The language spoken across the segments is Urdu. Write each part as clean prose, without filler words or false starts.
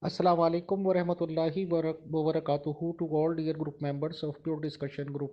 Assalamu alaikum wa rahmatullahi wa barakatuhu to all dear group members of Pure Discussion Group.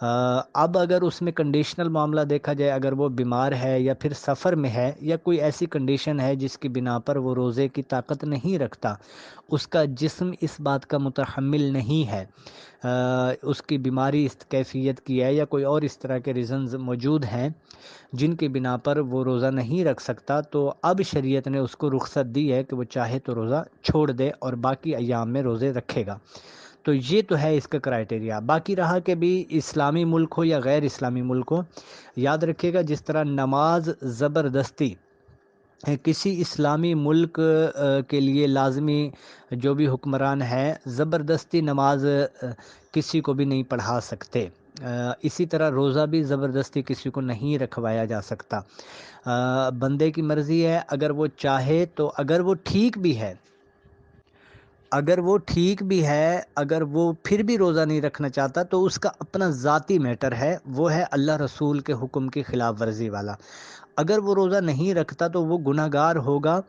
اب اگر اس میں کنڈیشنل معاملہ دیکھا جائے، اگر وہ بیمار ہے یا پھر سفر میں ہے یا کوئی ایسی کنڈیشن ہے جس کی بنا پر وہ روزے کی طاقت نہیں رکھتا، اس کا جسم اس بات کا متحمل نہیں ہے، اس کی بیماری اس کیفیت کی ہے یا کوئی اور اس طرح کے ریزنز موجود ہیں جن کی بنا پر وہ روزہ نہیں رکھ سکتا، تو اب شریعت نے اس کو رخصت دی ہے کہ وہ چاہے تو روزہ چھوڑ دے اور باقی ایام میں روزے رکھے گا۔ تو یہ تو ہے اس کا کرائٹیریا۔ باقی رہا کہ بھی اسلامی ملک ہو یا غیر اسلامی ملک ہو، یاد رکھیے گا جس طرح نماز زبردستی کسی اسلامی ملک کے لیے لازمی جو بھی حکمران ہے زبردستی نماز کسی کو بھی نہیں پڑھا سکتے، اسی طرح روزہ بھی زبردستی کسی کو نہیں رکھوایا جا سکتا۔ بندے کی مرضی ہے، اگر وہ چاہے تو، اگر وہ ٹھیک بھی ہے، اگر وہ پھر بھی روزہ نہیں رکھنا چاہتا تو اس کا اپنا ذاتی میٹر ہے، وہ ہے اللہ رسول کے حکم کی خلاف ورزی والا۔ اگر وہ روزہ نہیں رکھتا تو وہ گناہ گار ہوگا،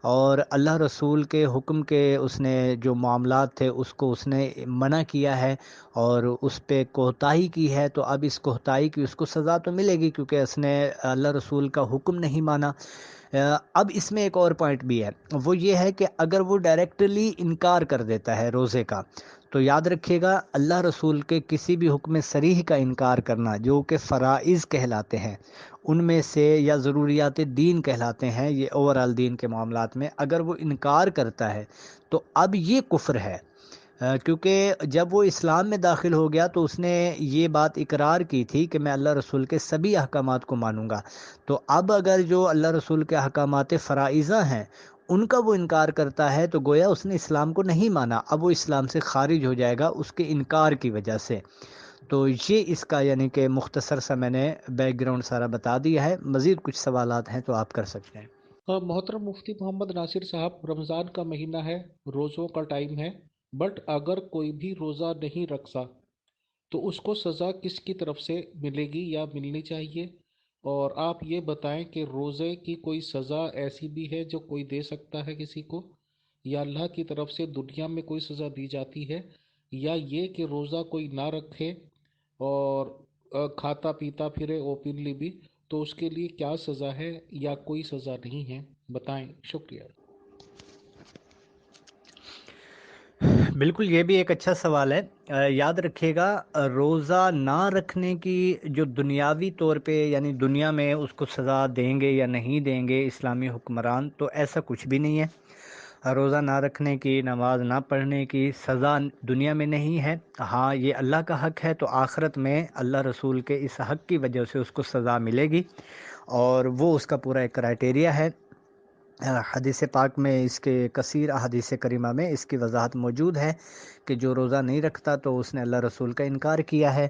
اور اللہ رسول کے حکم کے اس نے جو معاملات تھے اس کو اس نے منع کیا ہے اور اس پہ کوتاہی کی ہے، تو اب اس کوتاہی کی اس کو سزا تو ملے گی کیونکہ اس نے اللہ رسول کا حکم نہیں مانا۔ اب اس میں ایک اور پوائنٹ بھی ہے، وہ یہ ہے کہ اگر وہ ڈائریکٹلی انکار کر دیتا ہے روزے کا، تو یاد رکھیے گا اللہ رسول کے کسی بھی حکم صریح کا انکار کرنا جو کہ فرائض کہلاتے ہیں ان میں سے، یا ضروریات دین کہلاتے ہیں، یہ اوورال دین کے معاملات میں اگر وہ انکار کرتا ہے تو اب یہ کفر ہے، کیونکہ جب وہ اسلام میں داخل ہو گیا تو اس نے یہ بات اقرار کی تھی کہ میں اللہ رسول کے سبھی احکامات کو مانوں گا، تو اب اگر جو اللہ رسول کے احکامات فرائضہ ہیں ان کا وہ انکار کرتا ہے تو گویا اس نے اسلام کو نہیں مانا، اب وہ اسلام سے خارج ہو جائے گا اس کے انکار کی وجہ سے۔ تو یہ اس کا یعنی کہ مختصر سا میں نے بیک گراؤنڈ سارا بتا دیا ہے، مزید کچھ سوالات ہیں تو آپ کر سکتے ہیں۔ محترم مفتی محمد ناصر صاحب، رمضان کا مہینہ ہے، روزوں کا ٹائم ہے، بٹ اگر کوئی بھی روزہ نہیں رکھتا تو اس کو سزا کس کی طرف سے ملے گی یا ملنی چاہیے؟ اور آپ یہ بتائیں کہ روزے کی کوئی سزا ایسی بھی ہے جو کوئی دے سکتا ہے کسی کو، یا اللہ کی طرف سے دنیا میں کوئی سزا دی جاتی ہے، یا یہ کہ روزہ کوئی نہ رکھے اور کھاتا پیتا پھرے اوپنلی بھی، تو اس کے لیے کیا سزا ہے یا کوئی سزا نہیں ہے؟ بتائیں، شکریہ۔ بالکل، یہ بھی ایک اچھا سوال ہے۔ یاد رکھیے گا روزہ نہ رکھنے کی جو دنیاوی طور پہ یعنی دنیا میں اس کو سزا دیں گے یا نہیں دیں گے اسلامی حکمران، تو ایسا کچھ بھی نہیں ہے۔ روزہ نہ رکھنے کی، نماز نہ پڑھنے کی سزا دنیا میں نہیں ہے، ہاں یہ اللہ کا حق ہے، تو آخرت میں اللہ رسول کے اس حق کی وجہ سے اس کو سزا ملے گی، اور وہ اس کا پورا ایک کرائٹیریا ہے۔ حدیث پاک میں اس کے کثیر احادیث کریمہ میں اس کی وضاحت موجود ہے کہ جو روزہ نہیں رکھتا تو اس نے اللہ رسول کا انکار کیا ہے۔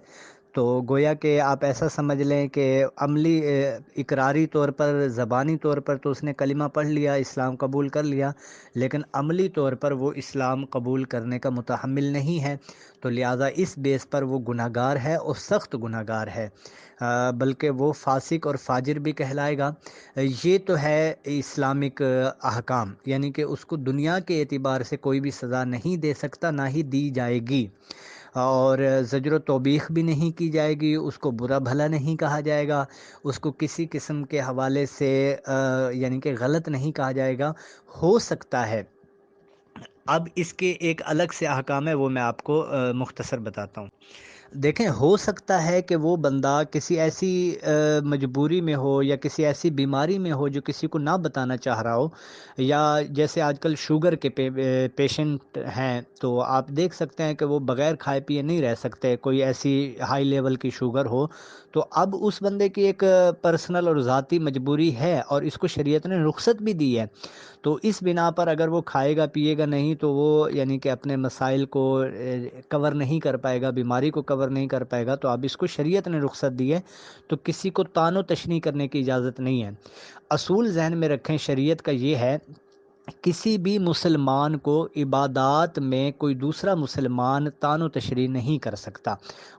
تو گویا کہ آپ ایسا سمجھ لیں کہ عملی اقراری طور پر، زبانی طور پر تو اس نے کلمہ پڑھ لیا، اسلام قبول کر لیا، لیکن عملی طور پر وہ اسلام قبول کرنے کا متحمل نہیں ہے، تو لہٰذا اس بیس پر وہ گناہ گار ہے اور سخت گناہ گار ہے، بلکہ وہ فاسق اور فاجر بھی کہلائے گا۔ یہ تو ہے اسلامک احکام، یعنی کہ اس کو دنیا کے اعتبار سے کوئی بھی سزا نہیں دے سکتا، نہ ہی دی جائے گی، اور زجر و توبیخ بھی نہیں کی جائے گی، اس کو برا بھلا نہیں کہا جائے گا، اس کو کسی قسم کے حوالے سے یعنی کہ غلط نہیں کہا جائے گا۔ ہو سکتا ہے، اب اس کے ایک الگ سے احکام ہے، وہ میں آپ کو مختصر بتاتا ہوں۔ دیکھیں، ہو سکتا ہے کہ وہ بندہ کسی ایسی مجبوری میں ہو یا کسی ایسی بیماری میں ہو جو کسی کو نہ بتانا چاہ رہا ہو، یا جیسے آج کل شوگر کے پیشنٹ ہیں تو آپ دیکھ سکتے ہیں کہ وہ بغیر کھائے پیے نہیں رہ سکتے، کوئی ایسی ہائی لیول کی شوگر ہو، تو اب اس بندے کی ایک پرسنل اور ذاتی مجبوری ہے اور اس کو شریعت نے رخصت بھی دی ہے، تو اس بنا پر اگر وہ کھائے گا پیے گا نہیں تو وہ یعنی کہ اپنے مسائل کو کور نہیں کر پائے گا، بیماری کو کور نہیں کر پائے گا، تو اب اس کو شریعت نے رخصت دی ہے، تو کسی کو طعن و تشنیع کرنے کی اجازت نہیں ہے۔ اصول ذہن میں رکھیں، شریعت کا یہ ہے کسی بھی مسلمان کو عبادات میں کوئی دوسرا مسلمان طعن و تشریح نہیں کر سکتا،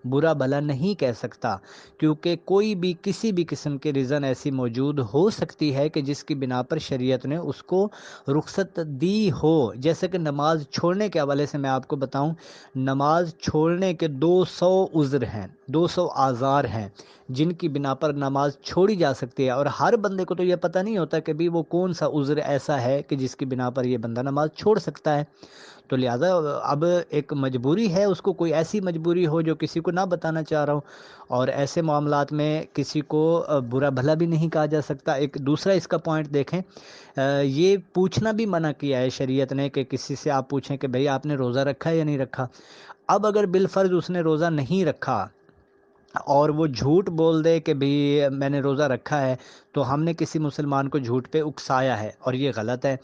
برا بھلا نہیں کہہ سکتا، کیونکہ کوئی بھی کسی بھی قسم کے ریزن ایسی موجود ہو سکتی ہے کہ جس کی بنا پر شریعت نے اس کو رخصت دی ہو۔ جیسے کہ نماز چھوڑنے کے حوالے سے میں آپ کو بتاؤں، نماز چھوڑنے کے 200 عذر ہیں، 200 آزار ہیں جن کی بنا پر نماز چھوڑی جا سکتی ہے، اور ہر بندے کو تو یہ پتہ نہیں ہوتا کہ بھی وہ کون سا عذر ایسا ہے کہ جس کی بنا پر یہ بندہ نماز چھوڑ سکتا ہے۔ تو لہٰذا اب ایک مجبوری ہے، اس کو کوئی ایسی مجبوری ہو جو کسی کو نہ بتانا چاہ رہا ہوں، اور ایسے معاملات میں کسی کو برا بھلا بھی نہیں کہا جا سکتا۔ ایک دوسرا اس کا پوائنٹ دیکھیں، یہ پوچھنا بھی منع کیا ہے شریعت نے کہ کسی سے آپ پوچھیں کہ بھئی آپ نے روزہ رکھا ہے یا نہیں رکھا۔ اب اگر بالفرض اس نے روزہ نہیں رکھا اور وہ جھوٹ بول دے کہ بھی میں نے روزہ رکھا ہے، تو ہم نے کسی مسلمان کو جھوٹ پہ اکسایا ہے، اور یہ غلط ہے۔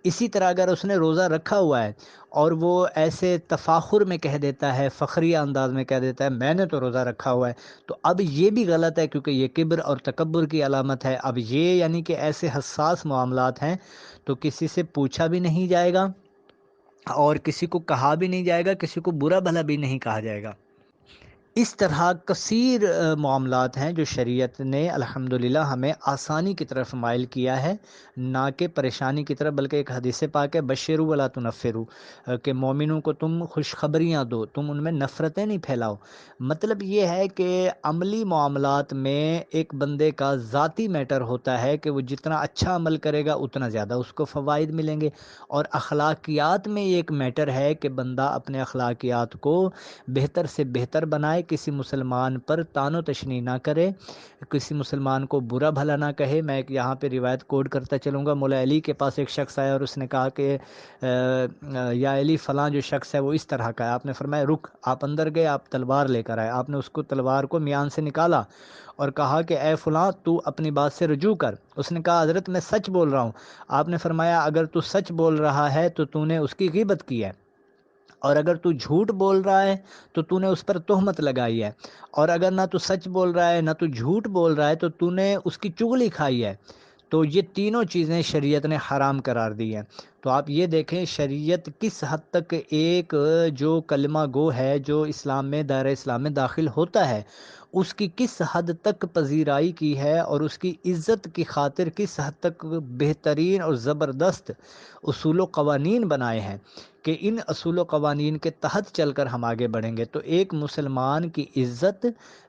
اسی طرح اگر اس نے روزہ رکھا ہوا ہے اور وہ ایسے تفاخر میں کہہ دیتا ہے، فخریہ انداز میں کہہ دیتا ہے میں نے تو روزہ رکھا ہوا ہے، تو اب یہ بھی غلط ہے، کیونکہ یہ کبر اور تکبر کی علامت ہے۔ اب یہ یعنی کہ ایسے حساس معاملات ہیں تو کسی سے پوچھا بھی نہیں جائے گا، اور کسی کو کہا بھی نہیں جائے گا، کسی کو برا بھلا بھی نہیں کہا جائے گا۔ اس طرح کثیر معاملات ہیں جو شریعت نے الحمدللہ ہمیں آسانی کی طرف مائل کیا ہے، نہ کہ پریشانی کی طرف، بلکہ ایک حدیث پاک ہے بشروا ولا تنفروا، کہ مومنوں کو تم خوشخبریاں دو، تم ان میں نفرتیں نہیں پھیلاؤ۔ مطلب یہ ہے کہ عملی معاملات میں ایک بندے کا ذاتی میٹر ہوتا ہے کہ وہ جتنا اچھا عمل کرے گا اتنا زیادہ اس کو فوائد ملیں گے، اور اخلاقیات میں ایک میٹر ہے کہ بندہ اپنے اخلاقیات کو بہتر سے بہتر بنائے، کسی مسلمان پر طعن و تشنیع نہ کرے، کسی مسلمان کو برا بھلا نہ کہے۔ میں یہاں پہ روایت کوڈ کرتا چلوں گا، مولا علی کے پاس ایک شخص آیا اور اس نے کہا کہ یا علی فلاں جو شخص ہے وہ اس طرح کا ہے۔ آپ نے فرمایا رک، آپ اندر گئے، آپ تلوار لے کر آئے، آپ نے اس کو تلوار کو میان سے نکالا اور کہا کہ اے فلاں تو اپنی بات سے رجوع کر۔ اس نے کہا حضرت میں سچ بول رہا ہوں۔ آپ نے فرمایا اگر تو سچ بول رہا ہے تو تو نے اس کی غیبت کی ہے، اور اگر تو جھوٹ بول رہا ہے تو تو نے اس پر تہمت لگائی ہے، اور اگر نہ تو سچ بول رہا ہے نہ تو جھوٹ بول رہا ہے تو تو نے اس کی چغلی کھائی ہے۔ تو یہ تینوں چیزیں شریعت نے حرام قرار دی ہیں۔ تو آپ یہ دیکھیں شریعت کس حد تک ایک جو کلمہ گو ہے، جو اسلام میں دائرہ اسلام میں داخل ہوتا ہے، اس کی کس حد تک پذیرائی کی ہے، اور اس کی عزت کی خاطر کس حد تک بہترین اور زبردست اصول و قوانین بنائے ہیں کہ ان اصول و قوانین کے تحت چل کر ہم آگے بڑھیں گے۔ تو ایک مسلمان کی عزت،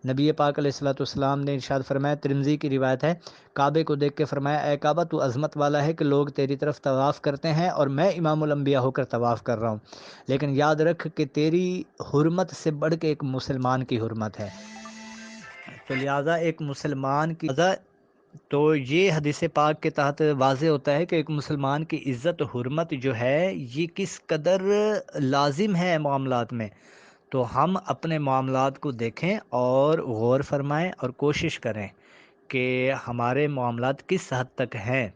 نبی پاک علیہ الصلوۃ والسلام نے ارشاد فرمایا، ترمذی کی روایت ہے، کعبے کو دیکھ کے فرمایا اے کعبہ تو عظمت والا ہے کہ لوگ تیری طرف طواف کرتے ہیں اور میں امام الانبیاء ہو کر طواف کر رہا ہوں، لیکن یاد رکھ کہ تیری حرمت سے بڑھ کے ایک مسلمان کی حرمت ہے۔ تو لہٰذا ایک مسلمان کی تو یہ حدیث پاک کے تحت واضح ہوتا ہے کہ ایک مسلمان کی عزت و حرمت جو ہے یہ کس قدر لازم ہے معاملات میں۔ تو ہم اپنے معاملات کو دیکھیں اور غور فرمائیں اور کوشش کریں کہ ہمارے معاملات کس حد تک ہیں،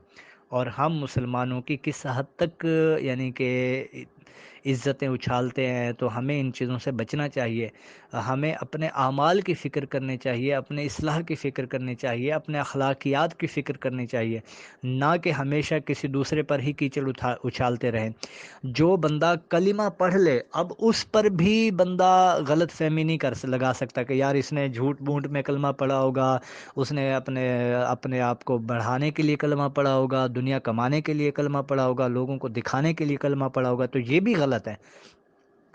اور ہم مسلمانوں کی کس حد تک یعنی کہ عزتیں اچھالتے ہیں۔ تو ہمیں ان چیزوں سے بچنا چاہیے، ہمیں اپنے اعمال کی فکر کرنی چاہیے، اپنے اصلاح کی فکر کرنی چاہیے، اپنے اخلاقیات کی فکر کرنی چاہیے، نہ کہ ہمیشہ کسی دوسرے پر ہی کیچڑ اچھالتے رہیں۔ جو بندہ کلمہ پڑھ لے، اب اس پر بھی بندہ غلط فہمی نہیں لگا سکتا کہ یار اس نے جھوٹ بونٹ میں کلمہ پڑھا ہوگا، اس نے اپنے آپ کو بڑھانے کے لیے کلمہ پڑھا ہوگا، دنیا کمانے کے لیے کلمہ پڑھا ہوگا، لوگوں کو دکھانے کے لیے کلمہ پڑھا ہوگا، تو یہ بھی غلط ہے۔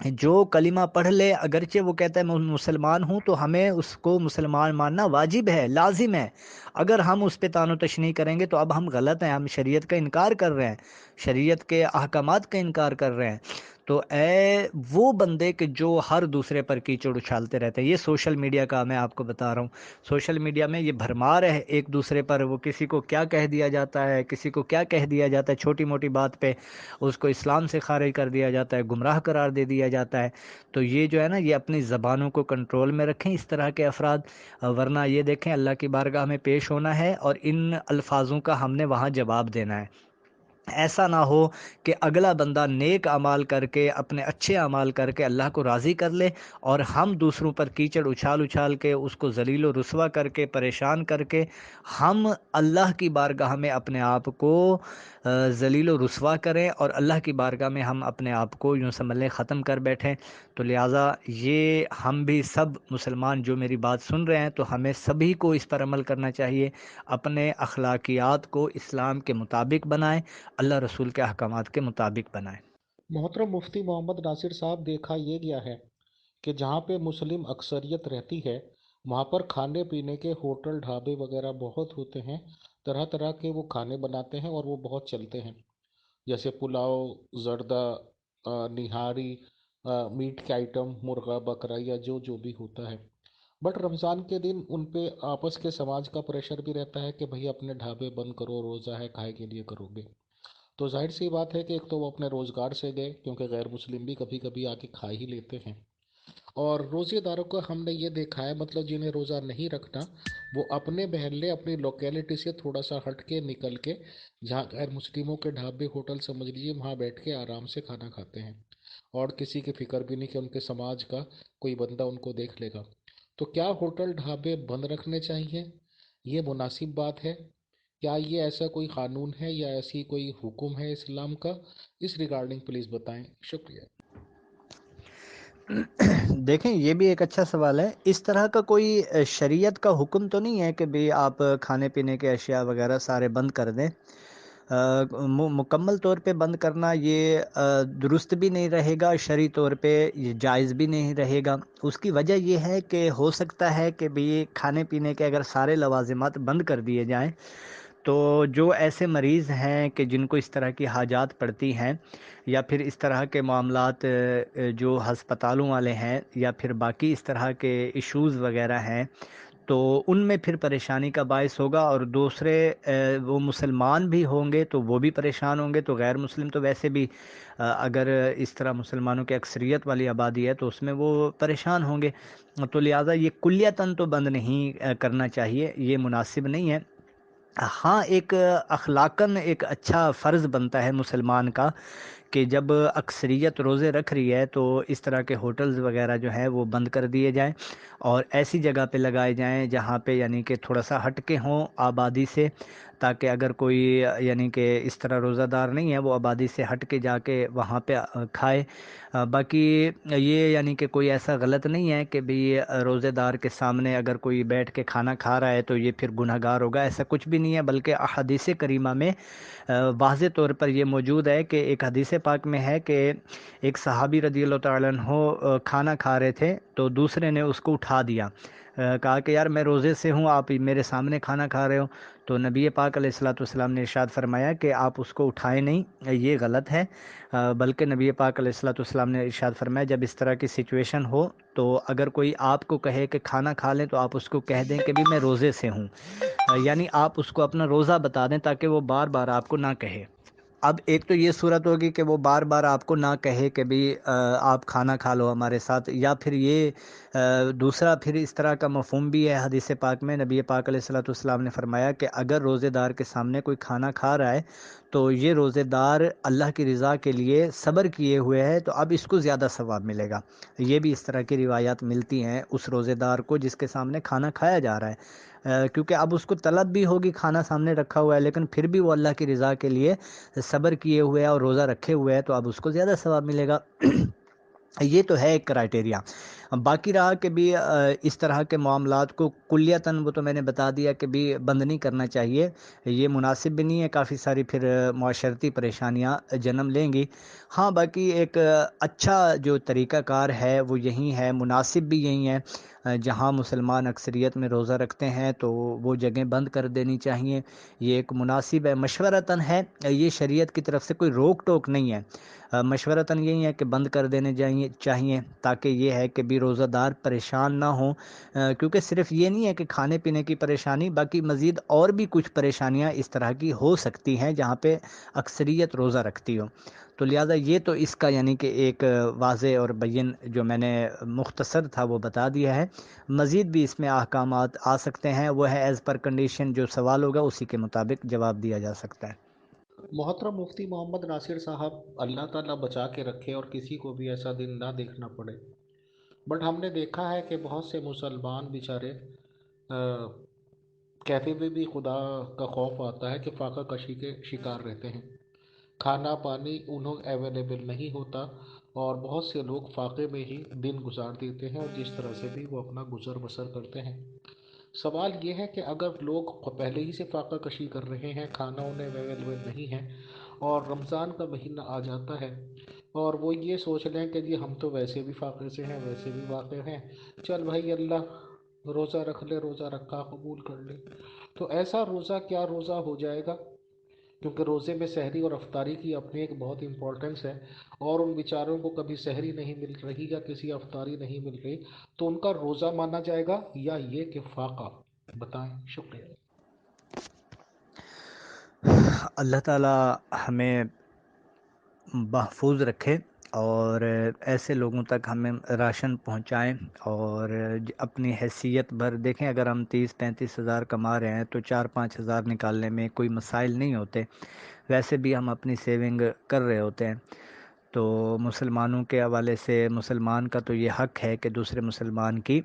جو کلمہ پڑھ لے، اگرچہ وہ کہتا ہے میں مسلمان ہوں، تو ہمیں اس کو مسلمان ماننا واجب ہے، لازم ہے۔ اگر ہم اس پہ طعن و تشنیع کریں گے تو اب ہم غلط ہیں، ہم شریعت کا انکار کر رہے ہیں، شریعت کے احکامات کا انکار کر رہے ہیں۔ تو اے وہ بندے کہ جو ہر دوسرے پر کیچڑ اچھالتے رہتے ہیں، یہ سوشل میڈیا کا میں آپ کو بتا رہا ہوں، سوشل میڈیا میں یہ بھرمار ہے ایک دوسرے پر، وہ کسی کو کیا کہہ دیا جاتا ہے، کسی کو کیا کہہ دیا جاتا ہے، چھوٹی موٹی بات پہ اس کو اسلام سے خارج کر دیا جاتا ہے، گمراہ قرار دے دیا جاتا ہے۔ تو یہ جو ہے نا، یہ اپنی زبانوں کو کنٹرول میں رکھیں اس طرح کے افراد، ورنہ یہ دیکھیں اللہ کی بارگاہ میں پیش ہونا ہے اور ان الفاظوں کا ہم نے وہاں جواب دینا ہے۔ ایسا نہ ہو کہ اگلا بندہ نیک اعمال کر کے، اپنے اچھے اعمال کر کے اللہ کو راضی کر لے، اور ہم دوسروں پر کیچڑ اچھال اچھال کے، اس کو ذلیل و رسوا کر کے، پریشان کر کے، ہم اللہ کی بارگاہ میں اپنے آپ کو ذلیل و رسوا کریں اور اللہ کی بارگاہ میں ہم اپنے آپ کو یوں سمجھ لیں ختم کر بیٹھیں۔ تو لہٰذا یہ ہم بھی سب مسلمان جو میری بات سن رہے ہیں تو ہمیں سبھی کو اس پر عمل کرنا چاہیے، اپنے اخلاقیات کو اسلام کے مطابق بنائیں، اللہ رسول کے احکامات کے مطابق بنائیں۔ محترم مفتی محمد ناصر صاحب، دیکھا یہ گیا ہے کہ جہاں پہ مسلم اکثریت رہتی ہے وہاں پر کھانے پینے کے ہوٹل ڈھابے وغیرہ بہت ہوتے ہیں، طرح طرح کے وہ کھانے بناتے ہیں اور وہ بہت چلتے ہیں، جیسے پلاؤ، زردہ، نہاری، میٹ کے آئٹم، مرغا بکرا یا جو جو بھی ہوتا ہے۔ بٹ رمضان کے دن ان پہ آپس کے سماج کا پریشر بھی رہتا ہے کہ بھئی اپنے ڈھابے بند کرو، روزہ ہے کھائے کے لیے کرو گے۔ تو ظاہر سی بات ہے کہ ایک تو وہ اپنے روزگار سے گئے، کیونکہ غیر مسلم بھی کبھی کبھی آ کے کھا ہی لیتے ہیں، اور روزے داروں کو ہم نے یہ دیکھا ہے، مطلب جنہیں روزہ نہیں رکھنا وہ اپنے محلے اپنی لوکیلٹی سے تھوڑا سا ہٹ کے نکل کے جہاں غیر مسلموں کے ڈھابے ہوٹل سمجھ لیجیے وہاں بیٹھ کے آرام سے کھانا کھاتے ہیں، اور کسی کی فکر بھی نہیں کہ ان کے سماج کا کوئی بندہ ان کو دیکھ لے گا۔ تو کیا ہوٹل ڈھابے بند رکھنے چاہیے؟ یہ مناسب بات ہے؟ کیا یہ ایسا کوئی قانون ہے یا ایسی کوئی حکم ہے اسلام کا؟ اس ریگارڈنگ پلیز بتائیں، شکریہ۔ دیکھیں یہ بھی ایک اچھا سوال ہے۔ اس طرح کا کوئی شریعت کا حکم تو نہیں ہے کہ بھی آپ کھانے پینے کے اشیاء وغیرہ سارے بند کر دیں۔ مکمل طور پہ بند کرنا یہ درست بھی نہیں رہے گا، شرعی طور پہ یہ جائز بھی نہیں رہے گا۔ اس کی وجہ یہ ہے کہ ہو سکتا ہے کہ بھی کھانے پینے کے اگر سارے لوازمات بند کر دیے جائیں تو جو ایسے مریض ہیں کہ جن کو اس طرح کی حاجات پڑتی ہیں یا پھر اس طرح کے معاملات جو ہسپتالوں والے ہیں یا پھر باقی اس طرح کے ایشوز وغیرہ ہیں تو ان میں پھر پریشانی کا باعث ہوگا، اور دوسرے وہ مسلمان بھی ہوں گے تو وہ بھی پریشان ہوں گے، تو غیر مسلم تو ویسے بھی اگر اس طرح مسلمانوں کی اکثریت والی آبادی ہے تو اس میں وہ پریشان ہوں گے۔ تو لہٰذا یہ کلیتاً تو بند نہیں کرنا چاہیے، یہ مناسب نہیں ہے۔ ہاں ایک اخلاقاً ایک اچھا فرض بنتا ہے مسلمان کا کہ جب اکثریت روزے رکھ رہی ہے تو اس طرح کے ہوٹلز وغیرہ جو ہیں وہ بند کر دیے جائیں اور ایسی جگہ پہ لگائے جائیں جہاں پہ یعنی کہ تھوڑا سا ہٹ کے ہوں آبادی سے، تاکہ اگر کوئی یعنی کہ اس طرح روزہ دار نہیں ہے وہ آبادی سے ہٹ کے جا کے وہاں پہ کھائے۔ باقی یہ یعنی کہ کوئی ایسا غلط نہیں ہے کہ بھی روزے دار کے سامنے اگر کوئی بیٹھ کے کھانا کھا رہا ہے تو یہ پھر گناہ گار ہوگا، ایسا کچھ بھی نہیں ہے، بلکہ احادیث کریمہ میں واضح طور پر یہ موجود ہے کہ ایک حدیث پاک میں ہے کہ ایک صحابی رضی اللہ تعالیٰ عنہ کھانا کھا رہے تھے تو دوسرے نے اس کو اٹھا دیا، کہا کہ یار میں روزے سے ہوں، آپ میرے سامنے کھانا کھا رہے ہو، تو نبی پاک علیہ الصلوۃ والسلام نے ارشاد فرمایا کہ آپ اس کو اٹھائیں نہیں، یہ غلط ہے، بلکہ نبی پاک علیہ الصلوۃ والسلام نے ارشاد فرمایا جب اس طرح کی سچویشن ہو تو اگر کوئی آپ کو کہے کہ کھانا کھا لیں تو آپ اس کو کہہ دیں کہ بھی میں روزے سے ہوں، یعنی آپ اس کو اپنا روزہ بتا دیں تاکہ وہ بار بار آپ کو نہ کہے۔ اب ایک تو یہ صورت ہوگی کہ وہ بار بار آپ کو نہ کہے کہ بھی آپ کھانا کھا لو ہمارے ساتھ، یا پھر یہ دوسرا پھر اس طرح کا مفہوم بھی ہے حدیث پاک میں، نبی پاک علیہ الصلوۃ والسلام نے فرمایا کہ اگر روزے دار کے سامنے کوئی کھانا کھا رہا ہے تو یہ روزے دار اللہ کی رضا کے لیے صبر کیے ہوئے ہے تو اب اس کو زیادہ ثواب ملے گا۔ یہ بھی اس طرح کی روایات ملتی ہیں اس روزے دار کو جس کے سامنے کھانا کھایا جا رہا ہے، کیونکہ اب اس کو طلب بھی ہوگی، کھانا سامنے رکھا ہوا ہے لیکن پھر بھی وہ اللہ کی رضا کے لیے صبر کیے ہوئے اور روزہ رکھے ہوئے ہے تو اب اس کو زیادہ ثواب ملے گا۔ یہ تو ہے ایک کرائٹیریا۔ باقی رہا کہ بھی اس طرح کے معاملات کو کلیتاً وہ تو میں نے بتا دیا کہ بھی بند نہیں کرنا چاہیے، یہ مناسب بھی نہیں ہے، کافی ساری پھر معاشرتی پریشانیاں جنم لیں گی۔ ہاں باقی ایک اچھا جو طریقہ کار ہے وہ یہی ہے، مناسب بھی یہی ہے، جہاں مسلمان اکثریت میں روزہ رکھتے ہیں تو وہ جگہیں بند کر دینی چاہیے، یہ ایک مناسب ہے، مشورتاً ہے، یہ شریعت کی طرف سے کوئی روک ٹوک نہیں ہے، مشورتاً یہی ہے کہ بند کر دینے چاہیے تاکہ یہ ہے کہ بھی روزہ دار پریشان نہ ہوں، کیونکہ صرف یہ نہیں ہے کہ کھانے پینے کی پریشانی، باقی مزید اور بھی کچھ پریشانیاں اس طرح کی ہو سکتی ہیں جہاں پہ اکثریت روزہ رکھتی ہو، تو لہٰذا یہ تو اس کا یعنی کہ ایک واضح اور بین جو میں نے مختصر تھا وہ بتا دیا ہے، مزید بھی اس میں احکامات آ سکتے ہیں، وہ ہے ایز پر کنڈیشن، جو سوال ہوگا اسی کے مطابق جواب دیا جا سکتا ہے۔ محترم مفتی محمد ناصر صاحب، اللہ تعالیٰ بچا کے رکھے اور کسی کو بھی ایسا دن نہ دیکھنا پڑے، بٹ ہم نے دیکھا ہے کہ بہت سے مسلمان بیچارے کیفے میں بھی خدا کا خوف آتا ہے کہ فاقہ کشی کے شکار رہتے ہیں، کھانا پانی انہیں اویلیبل نہیں ہوتا، اور بہت سے لوگ فاقے میں ہی دن گزار دیتے ہیں، اور جس طرح سے بھی وہ اپنا گزر بسر کرتے ہیں۔ سوال یہ ہے کہ اگر لوگ پہلے ہی سے فاقہ کشی کر رہے ہیں، کھانا انہیں اویلیبل نہیں ہے، اور رمضان کا مہینہ آ جاتا ہے، اور وہ یہ سوچ لیں کہ جی ہم تو ویسے بھی فاقے سے ہیں، ویسے بھی واقع ہیں، چل بھائی اللہ روزہ رکھ لے، روزہ رکھا قبول کر لے، تو ایسا روزہ کیا روزہ ہو جائے گا؟ کیونکہ روزے میں سحری اور افطاری کی اپنی ایک بہت امپورٹنس ہے، اور ان بیچاروں کو کبھی سحری نہیں مل رہی یا کسی افطاری نہیں مل رہی، تو ان کا روزہ مانا جائے گا یا یہ کہ فاقہ؟ بتائیں، شکریہ۔ اللہ تعالی ہمیں محفوظ رکھے اور ایسے لوگوں تک ہمیں راشن پہنچائیں، اور اپنی حیثیت بھر دیکھیں، اگر ہم 30-35 ہزار کما رہے ہیں تو 4-5 ہزار نکالنے میں کوئی مسائل نہیں ہوتے، ویسے بھی ہم اپنی سیونگ کر رہے ہوتے ہیں۔ تو مسلمانوں کے حوالے سے مسلمان کا تو یہ حق ہے کہ دوسرے مسلمان کی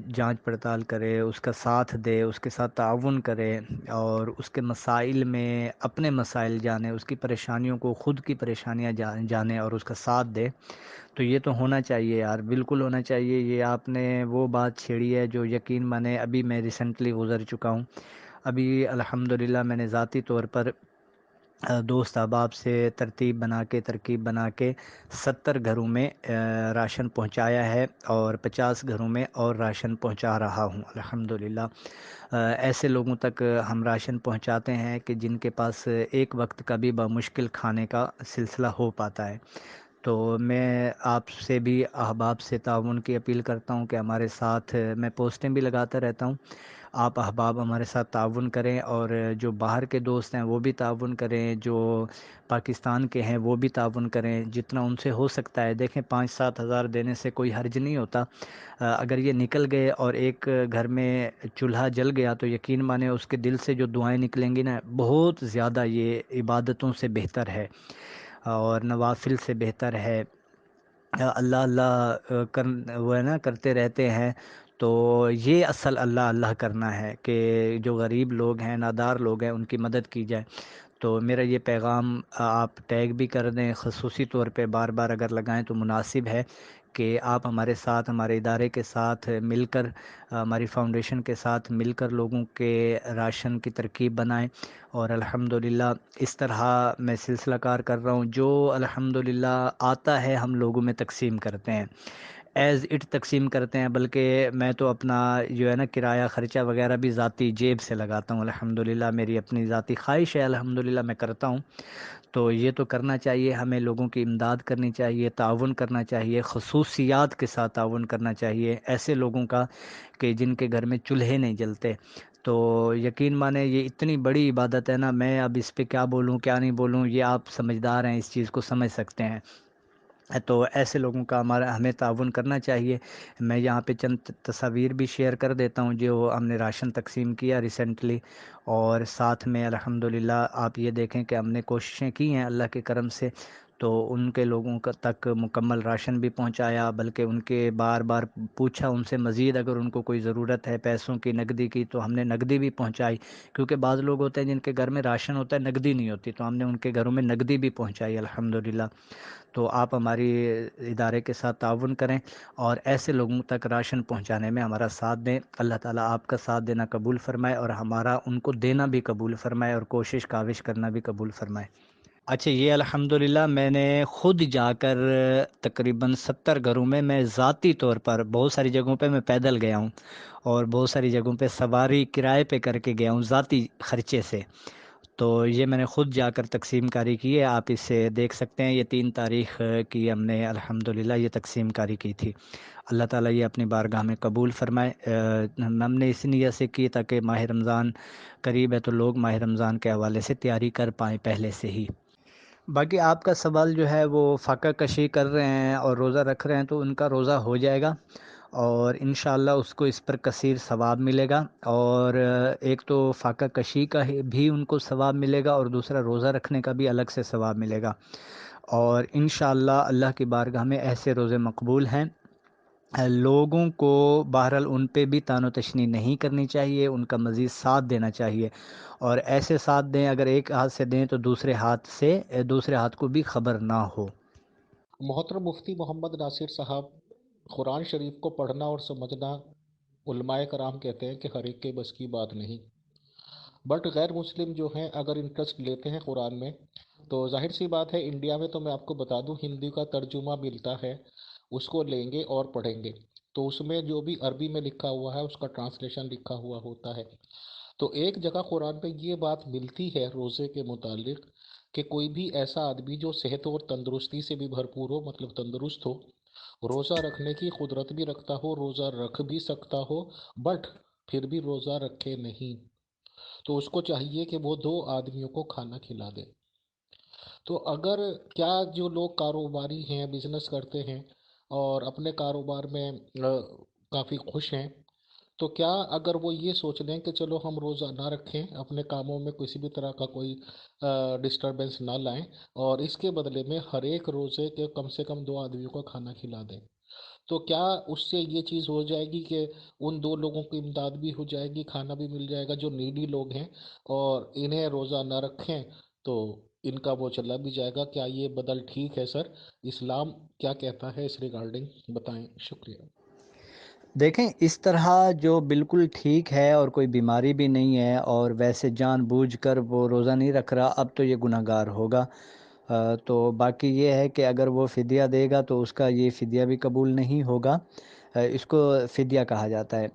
جانچ پڑتال کرے، اس کا ساتھ دے، اس کے ساتھ تعاون کرے، اور اس کے مسائل میں اپنے مسائل جانے، اس کی پریشانیوں کو، خود کی پریشانیاں جانے اور اس کا ساتھ دے۔ تو یہ تو ہونا چاہیے یار، بالکل ہونا چاہیے۔ یہ آپ نے وہ بات چھیڑی ہے جو یقین مانے ابھی میں ریسنٹلی گزر چکا ہوں۔ ابھی الحمدللہ میں نے ذاتی طور پر دوست احباب سے ترکیب بنا کے 70 گھروں میں راشن پہنچایا ہے، اور 50 گھروں میں اور راشن پہنچا رہا ہوں الحمدللہ۔ ایسے لوگوں تک ہم راشن پہنچاتے ہیں کہ جن کے پاس ایک وقت کا بھی بمشکل کھانے کا سلسلہ ہو پاتا ہے۔ تو میں آپ سے بھی، احباب سے تعاون کی اپیل کرتا ہوں کہ ہمارے ساتھ، میں پوسٹیں بھی لگاتا رہتا ہوں، آپ احباب ہمارے ساتھ تعاون کریں، اور جو باہر کے دوست ہیں وہ بھی تعاون کریں، جو پاکستان کے ہیں وہ بھی تعاون کریں، جتنا ان سے ہو سکتا ہے۔ دیکھیں 5-7 ہزار دینے سے کوئی حرج نہیں ہوتا، اگر یہ نکل گئے اور ایک گھر میں چولہا جل گیا تو یقین مانے اس کے دل سے جو دعائیں نکلیں گی نا، بہت زیادہ یہ عبادتوں سے بہتر ہے اور نوافل سے بہتر ہے۔ اللہ اللہ وہ ہے نا، کرتے رہتے ہیں، تو یہ اصل اللہ اللہ کرنا ہے کہ جو غریب لوگ ہیں، نادار لوگ ہیں، ان کی مدد کی جائے۔ تو میرا یہ پیغام آپ ٹیگ بھی کر دیں، خصوصی طور پہ بار بار اگر لگائیں تو مناسب ہے کہ آپ ہمارے ساتھ، ہمارے ادارے کے ساتھ مل کر، ہماری فاؤنڈیشن کے ساتھ مل کر لوگوں کے راشن کی ترکیب بنائیں، اور الحمدللہ اس طرح میں سلسلہ کار کر رہا ہوں، جو الحمدللہ آتا ہے ہم لوگوں میں تقسیم کرتے ہیں، ایز اٹ تقسیم کرتے ہیں، بلکہ میں تو اپنا جو ہے نا کرایہ خرچہ وغیرہ بھی ذاتی جیب سے لگاتا ہوں الحمدللہ، میری اپنی ذاتی خواہش ہے الحمدللہ، میں کرتا ہوں۔ تو یہ تو کرنا چاہیے، ہمیں لوگوں کی امداد کرنی چاہیے، تعاون کرنا چاہیے، خصوصیات کے ساتھ تعاون کرنا چاہیے، ایسے لوگوں کا کہ جن کے گھر میں چولہے نہیں جلتے۔ تو یقین مانے یہ اتنی بڑی عبادت ہے نا، میں اب اس پہ کیا بولوں کیا نہیں بولوں، یہ آپ سمجھدار ہیں، اس چیز کو سمجھ سکتے ہیں۔ تو ایسے لوگوں کا ہمیں تعاون کرنا چاہیے۔ میں یہاں پہ چند تصاویر بھی شیئر کر دیتا ہوں جو ہم نے راشن تقسیم کیا ریسنٹلی، اور ساتھ میں الحمدللہ آپ یہ دیکھیں کہ ہم نے کوششیں کی ہیں اللہ کے کرم سے، تو ان کے لوگوں کا تک مکمل راشن بھی پہنچایا، بلکہ ان کے بار بار پوچھا ان سے مزید اگر ان کو کوئی ضرورت ہے پیسوں کی، نقدی کی، تو ہم نے نقدی بھی پہنچائی، کیونکہ بعض لوگ ہوتے ہیں جن کے گھر میں راشن ہوتا ہے نقدی نہیں ہوتی، تو ہم نے ان کے گھروں میں نقدی بھی پہنچائی الحمدللہ۔ تو آپ ہماری ادارے کے ساتھ تعاون کریں اور ایسے لوگوں تک راشن پہنچانے میں ہمارا ساتھ دیں۔ اللہ تعالیٰ آپ کا ساتھ دینا قبول فرمائے، اور ہمارا ان کو دینا بھی قبول فرمائے، اور کوشش کاوش کرنا بھی قبول فرمائے۔ اچھا، یہ الحمدللہ میں نے خود جا کر تقریباً 70 گھروں میں ذاتی طور پر، بہت ساری جگہوں پہ میں پیدل گیا ہوں، اور بہت ساری جگہوں پہ سواری کرائے پہ کر کے گیا ہوں ذاتی خرچے سے۔ تو یہ میں نے خود جا کر تقسیم کاری کی ہے، آپ اسے دیکھ سکتے ہیں، یہ 3 تاریخ کی ہم نے الحمدللہ یہ تقسیم کاری کی تھی۔ اللہ تعالیٰ یہ اپنی بارگاہ میں قبول فرمائے۔ ہم نے اس نیت سے کی تاکہ ماہ رمضان قریب ہے تو لوگ ماہ رمضان کے حوالے سے تیاری کر پائیں پہلے سے ہی۔ باقی آپ کا سوال جو ہے وہ فاقہ کشی کر رہے ہیں اور روزہ رکھ رہے ہیں تو ان کا روزہ ہو جائے گا، اور انشاءاللہ اس کو اس پر کثیر ثواب ملے گا، اور ایک تو فاقہ کشی کا بھی ان کو ثواب ملے گا، اور دوسرا روزہ رکھنے کا بھی الگ سے ثواب ملے گا، اور انشاءاللہ اللہ کی بارگاہ میں ایسے روزے مقبول ہیں لوگوں کو بہرحال ان پہ بھی تان و تشنی نہیں کرنی چاہیے، ان کا مزید ساتھ دینا چاہیے، اور ایسے ساتھ دیں اگر ایک ہاتھ سے دیں تو دوسرے ہاتھ کو بھی خبر نہ ہو۔ محترم مفتی محمد ناصر صاحب، قرآن شریف کو پڑھنا اور سمجھنا علماء کرام کہتے ہیں کہ ہر ایک کے بس کی بات نہیں، بٹ غیر مسلم جو ہیں اگر انٹرسٹ لیتے ہیں قرآن میں تو ظاہر سی بات ہے، انڈیا میں تو میں آپ کو بتا دوں ہندی کا ترجمہ ملتا ہے، اس کو لیں گے اور پڑھیں گے، تو اس میں جو بھی عربی میں لکھا ہوا ہے اس کا ٹرانسلیشن لکھا ہوا ہوتا ہے۔ تو ایک جگہ قرآن پہ یہ بات ملتی ہے روزے کے متعلق کہ کوئی بھی ایسا آدمی جو صحت اور تندرستی سے بھی بھرپور ہو، مطلب تندرست ہو، روزہ رکھنے کی قدرت بھی رکھتا ہو، روزہ رکھ بھی سکتا ہو، بٹ پھر بھی روزہ رکھے نہیں، تو اس کو چاہیے کہ وہ دو آدمیوں کو کھانا کھلا دے۔ تو اگر کیا جو لوگ کاروباری ہیں، بزنس کرتے ہیں اور اپنے کاروبار میں کافی خوش ہیں، تو کیا اگر وہ یہ سوچ لیں کہ چلو ہم روزہ نہ رکھیں، اپنے کاموں میں کسی بھی طرح کا کوئی ڈسٹربنس نہ لائیں، اور اس کے بدلے میں ہر ایک روزے کے کم سے کم دو آدمیوں کو کھانا کھلا دیں، تو کیا اس سے یہ چیز ہو جائے گی کہ ان دو لوگوں کی امداد بھی ہو جائے گی، کھانا بھی مل جائے گا جو نیڈی لوگ ہیں، اور انہیں روزہ نہ رکھیں تو ان کا وہ چلا بھی جائے گا؟ کیا یہ بدل ٹھیک ہے سر؟ اسلام کیا کہتا ہے اس ریگارڈنگ؟ بتائیں، شکریہ۔ دیکھیں، اس طرح جو بالکل ٹھیک ہے اور کوئی بیماری بھی نہیں ہے اور ویسے جان بوجھ کر وہ روزہ نہیں رکھ رہا، اب تو یہ گناہ گار ہوگا۔ تو باقی یہ ہے کہ اگر وہ فدیہ دے گا تو اس کا یہ فدیہ بھی قبول نہیں ہوگا۔ اس کو فدیہ کہا جاتا ہے۔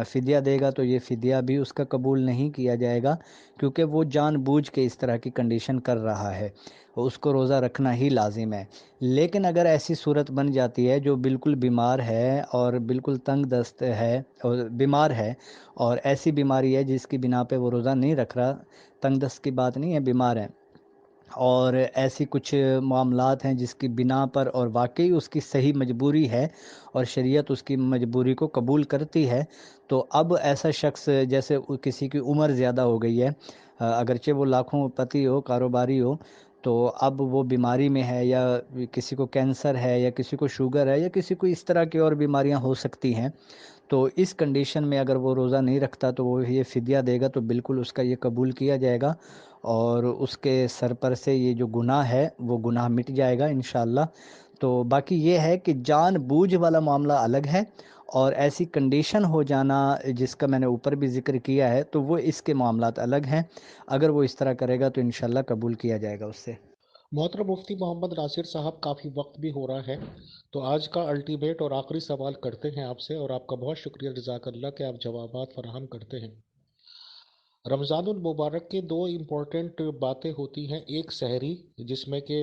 فدیہ دے گا تو یہ فدیہ بھی اس کا قبول نہیں کیا جائے گا، کیونکہ وہ جان بوجھ کے اس طرح کی کنڈیشن کر رہا ہے، اس کو روزہ رکھنا ہی لازم ہے۔ لیکن اگر ایسی صورت بن جاتی ہے جو بالکل بیمار ہے اور بالکل تنگ دست ہے اور بیمار ہے، اور ایسی بیماری ہے جس کی بنا پہ وہ روزہ نہیں رکھ رہا، تنگ دست کی بات نہیں ہے، بیمار ہے، اور ایسی کچھ معاملات ہیں جس کی بنا پر اور واقعی اس کی صحیح مجبوری ہے اور شریعت اس کی مجبوری کو قبول کرتی ہے، تو اب ایسا شخص جیسے کسی کی عمر زیادہ ہو گئی ہے، اگرچہ وہ لاکھوں پتی ہو، کاروباری ہو، تو اب وہ بیماری میں ہے، یا کسی کو کینسر ہے، یا کسی کو شوگر ہے، یا کسی کو اس طرح کی اور بیماریاں ہو سکتی ہیں، تو اس کنڈیشن میں اگر وہ روزہ نہیں رکھتا تو وہ یہ فدیہ دے گا تو بالکل اس کا یہ قبول کیا جائے گا، اور اس کے سر پر سے یہ جو گناہ ہے وہ گناہ مٹ جائے گا انشاءاللہ۔ تو باقی یہ ہے کہ جان بوجھ والا معاملہ الگ ہے، اور ایسی کنڈیشن ہو جانا جس کا میں نے اوپر بھی ذکر کیا ہے، تو وہ اس کے معاملات الگ ہیں۔ اگر وہ اس طرح کرے گا تو انشاءاللہ قبول کیا جائے گا اس سے۔ محترم مفتی محمد ناصر صاحب، کافی وقت بھی ہو رہا ہے، تو آج کا الٹیمیٹ اور آخری سوال کرتے ہیں آپ سے، اور آپ کا بہت شکریہ، جزاک اللہ کہ آپ جوابات فراہم کرتے ہیں۔ رمضان المبارک کے دو امپورٹنٹ باتیں ہوتی ہیں، ایک سحری، جس میں کہ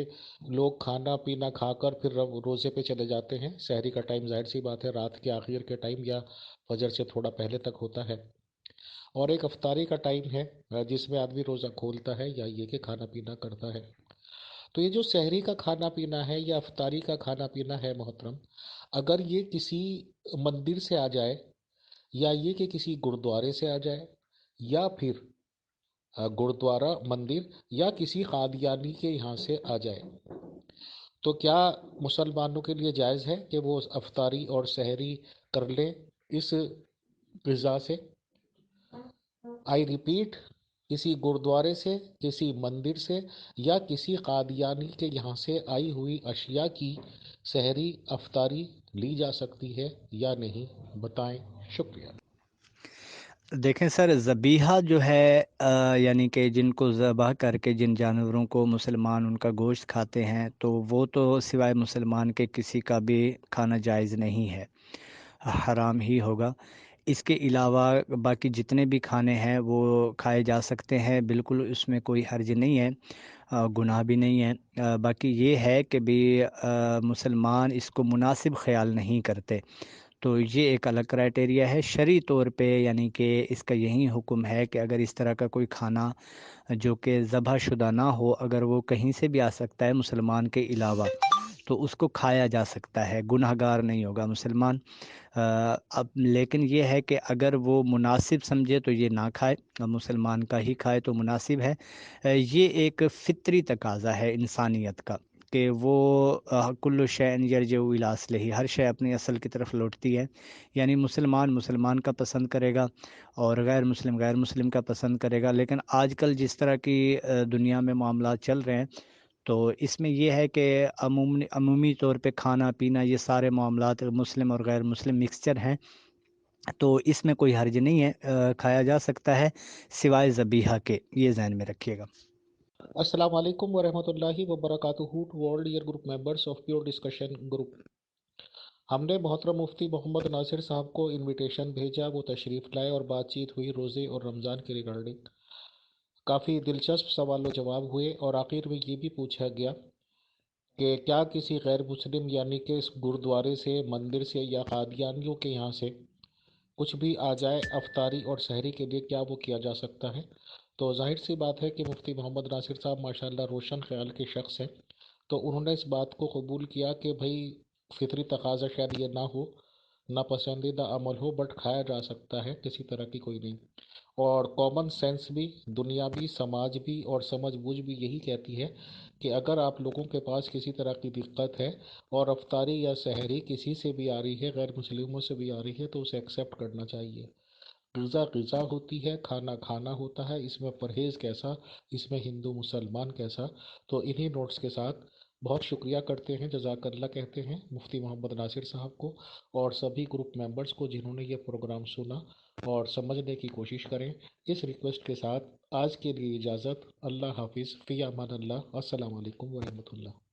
لوگ کھانا پینا کھا کر پھر روزے پہ چلے جاتے ہیں، سحری کا ٹائم ظاہر سی بات ہے رات کے آخر کے ٹائم یا فجر سے تھوڑا پہلے تک ہوتا ہے، اور ایک افطاری کا ٹائم ہے جس میں آدمی روزہ کھولتا ہے یا یہ کہ کھانا پینا کرتا ہے۔ تو یہ جو سحری کا کھانا پینا ہے یا افطاری کا کھانا پینا ہے محترم، اگر یہ کسی مندر سے آ جائے، یا یہ کہ کسی گرودوارے سے آ جائے، یا پھر گرودوارہ مندر یا کسی قادیانی کے یہاں سے آ جائے، تو کیا مسلمانوں کے لیے جائز ہے کہ وہ افطاری اور سحری کر لیں اس غذا سے؟ آئی ریپیٹ، کسی گرودوارے سے، کسی مندر سے، یا کسی قادیانی کے یہاں سے آئی ہوئی اشیاء کی سحری افطاری لی جا سکتی ہے یا نہیں؟ بتائیں، شکریہ۔ دیکھیں سر، ذبیحہ جو ہے یعنی کہ جن کو ذبح کر کے جن جانوروں کو مسلمان ان کا گوشت کھاتے ہیں، تو وہ تو سوائے مسلمان کے کسی کا بھی کھانا جائز نہیں ہے، حرام ہی ہوگا۔ اس کے علاوہ باقی جتنے بھی کھانے ہیں وہ کھائے جا سکتے ہیں، بالکل اس میں کوئی حرج نہیں ہے، گناہ بھی نہیں ہے۔ باقی یہ ہے کہ بھی مسلمان اس کو مناسب خیال نہیں کرتے، تو یہ ایک الگ کرائٹیریا ہے شرعی طور پہ، یعنی کہ اس کا یہی حکم ہے کہ اگر اس طرح کا کوئی کھانا جو کہ ذبح شدہ نہ ہو، اگر وہ کہیں سے بھی آ سکتا ہے مسلمان کے علاوہ، تو اس کو کھایا جا سکتا ہے، گناہ گار نہیں ہوگا مسلمان۔ اب لیکن یہ ہے کہ اگر وہ مناسب سمجھے تو یہ نہ کھائے، مسلمان کا ہی کھائے تو مناسب ہے۔ یہ ایک فطری تقاضا ہے انسانیت کا کہ وہ کل شین یرجع الی اصلہ، ہر شے اپنی اصل کی طرف لوٹتی ہے، یعنی مسلمان مسلمان کا پسند کرے گا اور غیر مسلم غیر مسلم کا پسند کرے گا۔ لیکن آج کل جس طرح کی دنیا میں معاملات چل رہے ہیں، تو اس میں یہ ہے کہ عمومی طور پہ کھانا پینا یہ سارے معاملات مسلم اور غیر مسلم مکسچر ہیں، تو اس میں کوئی حرج نہیں ہے، کھایا جا سکتا ہے سوائے ذبیحہ کے، یہ ذہن میں رکھیے گا۔ السلام علیکم ورحمۃ اللہ وبرکاتہ to all dear group members of pure discussion group. ہم نے محترم مفتی محمد ناصر صاحب کو انویٹیشن بھیجا، وہ تشریف لائے اور بات چیت ہوئی روزے اور رمضان کے ریگارڈنگ۔ کافی دلچسپ سوال و جواب ہوئے اور آخر میں یہ بھی پوچھا گیا کہ کیا کسی غیر مسلم یعنی کہ اس گرودوارے سے، مندر سے یا قادیانیوں کے یہاں سے کچھ بھی آ جائے افطاری اور سحری کے لیے، کیا وہ کیا جا سکتا ہے؟ تو ظاہر سی بات ہے کہ مفتی محمد ناصر صاحب ماشاءاللہ روشن خیال کے شخص ہیں، تو انہوں نے اس بات کو قبول کیا کہ بھائی فطری تقاضا شاید یہ نہ ہو، ناپسندیدہ عمل ہو، بٹ کھایا جا سکتا ہے، کسی طرح کی کوئی نہیں۔ اور کامن سینس بھی، دنیا بھی، سماج بھی اور سمجھ بوجھ بھی یہی کہتی ہے کہ اگر آپ لوگوں کے پاس کسی طرح کی دقت ہے اور افطاری یا سحری کسی سے بھی آ رہی ہے، غیر مسلموں سے بھی آ رہی ہے، تو اسے ایکسیپٹ کرنا چاہیے۔ غذا غذا ہوتی ہے، کھانا کھانا ہوتا ہے، اس میں پرہیز کیسا، اس میں ہندو مسلمان کیسا۔ تو انہی نوٹس کے ساتھ بہت شکریہ کرتے ہیں، جزاک اللہ کہتے ہیں مفتی محمد ناصر صاحب کو اور سبھی گروپ ممبرس کو جنہوں نے یہ پروگرام سنا اور سمجھنے کی کوشش کریں۔ اس ریکویسٹ کے ساتھ آج کے لیے اجازت، اللہ حافظ، فی امان اللہ، السلام علیکم ورحمۃ اللہ۔